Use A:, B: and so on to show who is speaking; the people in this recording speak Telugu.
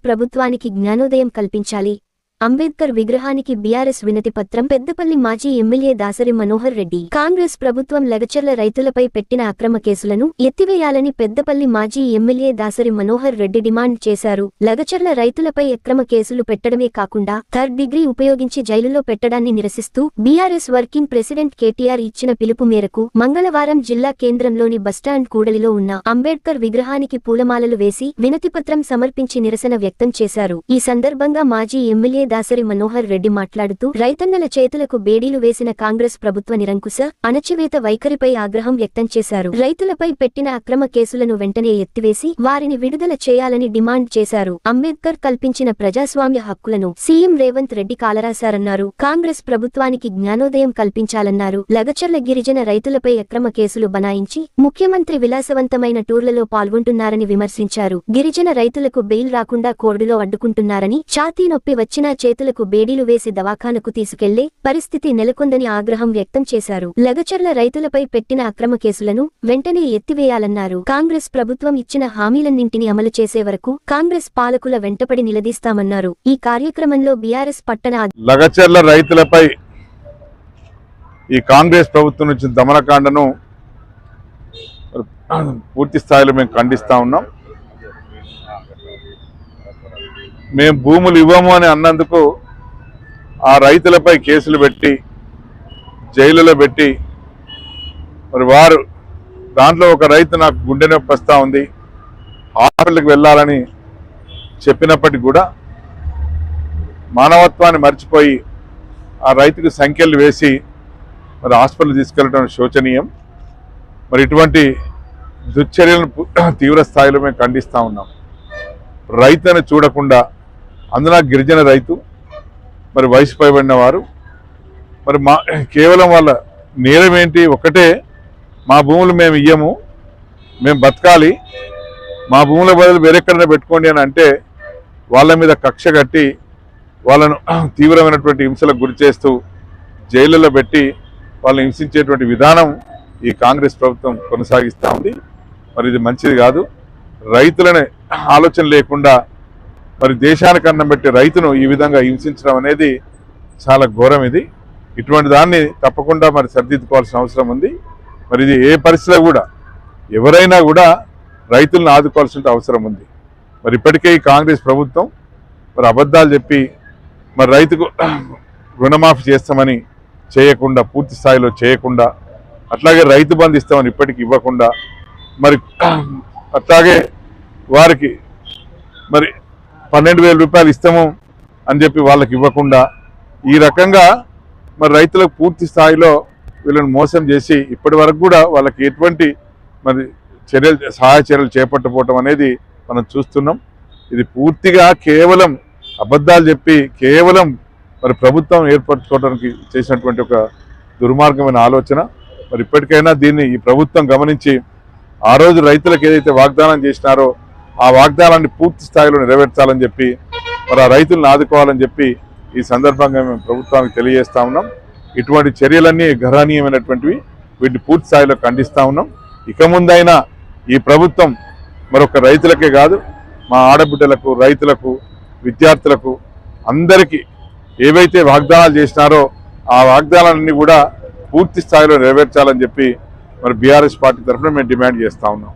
A: ప్రభుత్వానికి జ్ఞానోదయం కల్పించాలి. అంబేద్కర్ విగ్రహానికి బీఆర్ఎస్ వినతి పత్రం. పెద్దపల్లి మాజీ ఎమ్మెల్యే దాసరి మనోహర్ రెడ్డి కాంగ్రెస్ ప్రభుత్వం లగచర్ల రైతులపై పెట్టిన అక్రమ కేసులను ఎత్తివేయాలని పెద్దపల్లి మాజీ ఎమ్మెల్యే దాసరి మనోహర్ రెడ్డి డిమాండ్ చేశారు. లగచర్ల రైతులపై అక్రమ కేసులు పెట్టడమే కాకుండా థర్డ్ డిగ్రీ ఉపయోగించి జైలులో పెట్టడాన్ని నిరసిస్తూ బీఆర్ఎస్ వర్కింగ్ ప్రెసిడెంట్ కేటీఆర్ ఇచ్చిన పిలుపు మేరకు మంగళవారం జిల్లా కేంద్రంలోని బస్టాండ్ కూడలిలో ఉన్న అంబేద్కర్ విగ్రహానికి పూలమాలలు వేసి వినతిపత్రం సమర్పించి నిరసన వ్యక్తం చేశారు. ఈ సందర్భంగా మాజీ ఎమ్మెల్యే దాసరి మనోహర్ రెడ్డి మాట్లాడుతూ రైతన్నల చేతులకు బేడీలు వేసిన కాంగ్రెస్ ప్రభుత్వ నిరంకుశ అణచివేత వైఖరిపై ఆగ్రహం వ్యక్తం చేశారు. రైతులపై పెట్టిన అక్రమ కేసులను వెంటనే ఎత్తివేసి వారిని విడుదల చేయాలని డిమాండ్ చేశారు. అంబేద్కర్ కల్పించిన ప్రజాస్వామ్య హక్కులను సీఎం రేవంత్ రెడ్డి కాలరాశారన్నారు. కాంగ్రెస్ ప్రభుత్వానికి జ్ఞానోదయం కల్పించాలన్నారు. లగచర్ల గిరిజన రైతులపై అక్రమ కేసులు బనాయించి ముఖ్యమంత్రి విలాసవంతమైన టూర్లలో పాల్గొంటున్నారని విమర్శించారు. గిరిజన రైతులకు బెయిల్ రాకుండా కోర్టులో అడ్డుకుంటున్నారని, ఛాతీ నొప్పి వచ్చినా చేతులకు బేడీలు వేసి దవాఖానకు తీసుకెళ్లే పరిస్థితి నెలకొందని ఆగ్రహం వ్యక్తం చేశారు. లగచర్ల రైతులపై పెట్టిన అక్రమ కేసులను వెంటనే ఎత్తివేయాలన్నారు. కాంగ్రెస్ ప్రభుత్వం ఇచ్చిన హామీలన్నింటినీ అమలు చేసే వరకు కాంగ్రెస్ పాలకుల వెంటపడి నిలదీస్తామన్నారు. ఈ కార్యక్రమంలో బీఆర్ఎస్ పట్టణ
B: లగచర్ల రైతులపై ఈ కాంగ్రెస్ ప్రభుత్వం నుంచి దమనకాండను పూర్తి స్థాయిలో మేము ఖండిస్తా ఉన్నాం. మేము భూములు ఇవ్వము అని అన్నందుకు ఆ రైతులపై కేసులు పెట్టి జైలులో పెట్టి మరి వారు దాంట్లో ఒక రైతు నాకు గుండె నొప్పి వస్తూ ఉంది, హాస్పిటల్కి వెళ్ళాలని చెప్పినప్పటికీ కూడా మానవత్వాన్ని మర్చిపోయి ఆ రైతుకు సంఖ్యలు వేసి మరి హాస్పిటల్ తీసుకెళ్ళడం శోచనీయం. మరి ఇటువంటి దుశ్చర్యలను తీవ్ర స్థాయిలో మేము ఖండిస్తూ ఉన్నాం. రైతుని చూడకుండా, అందులో గిరిజన రైతు, మరి వయసు పైబడిన వారు, మరి కేవలం వాళ్ళ నేరం ఏంటి? ఒకటే, మా భూములు మేము ఇయ్యము, మేము బతకాలి, మా భూముల బదులు వేరెక్కడైనా పెట్టుకోండి అని అంటే వాళ్ళ మీద కక్ష కట్టి వాళ్ళను తీవ్రమైనటువంటి హింసలకు గురి చేస్తూ జైళ్ళలో పెట్టి వాళ్ళని హింసించేటువంటి విధానం ఈ కాంగ్రెస్ ప్రభుత్వం కొనసాగిస్తూ ఉంది. మరి ఇది మంచిది కాదు. రైతులనే ఆలోచన లేకుండా మరి దేశానికి అన్నం పెట్టి రైతును ఈ విధంగా హింసించడం అనేది చాలా ఘోరం. ఇటువంటి దాన్ని తప్పకుండా మరి సరిదిద్దుకోవాల్సిన అవసరం ఉంది. మరి ఇది ఏ పరిస్థితిలో కూడా ఎవరైనా కూడా రైతులను ఆదుకోవాల్సిన అవసరం ఉంది. మరి ఇప్పటికే ఈ కాంగ్రెస్ ప్రభుత్వం మరి అబద్ధాలు చెప్పి మరి రైతుకు రుణమాఫీ చేస్తామని చేయకుండా, పూర్తి స్థాయిలో చేయకుండా, అట్లాగే రైతు బంధు ఇస్తామని ఇప్పటికి ఇవ్వకుండా, మరి అట్లాగే వారికి మరి 12,000 రూపాయలు ఇస్తాము అని చెప్పి వాళ్ళకి ఇవ్వకుండా, ఈ రకంగా మరి రైతులకు పూర్తి స్థాయిలో వీళ్ళని మోసం చేసి ఇప్పటి వరకు కూడా వాళ్ళకి ఎటువంటి మరి సహాయ చర్యలు చేపట్టకపోవటం అనేది మనం చూస్తున్నాం. ఇది పూర్తిగా కేవలం అబద్ధాలు చెప్పి కేవలం మరి ప్రభుత్వం ఏర్పరచుకోవడానికి చేసినటువంటి ఒక దుర్మార్గమైన ఆలోచన. మరి ఇప్పటికైనా దీన్ని ఈ ప్రభుత్వం గమనించి ఆ రోజు రైతులకు ఏదైతే వాగ్దానం చేసినారో ఆ వాగ్దానాన్ని పూర్తి స్థాయిలో నెరవేర్చాలని చెప్పి మరి ఆ రైతులను ఆదుకోవాలని చెప్పి ఈ సందర్భంగా మేము ప్రభుత్వానికి తెలియజేస్తా ఉన్నాం. ఇటువంటి చర్యలన్నీ గర్హనీయమైనటువంటివి, వీటిని పూర్తి స్థాయిలో ఖండిస్తా ఉన్నాం. ఇక ముందైనా ఈ ప్రభుత్వం మరొక రైతులకే కాదు, మా ఆడబిడ్డలకు, రైతులకు, విద్యార్థులకు అందరికీ ఏవైతే వాగ్దానాలు చేసినారో ఆ వాగ్దానాలన్నీ కూడా పూర్తి స్థాయిలో నెరవేర్చాలని చెప్పి మరి బీఆర్ఎస్ పార్టీ తరఫున మేము డిమాండ్ చేస్తా ఉన్నాం.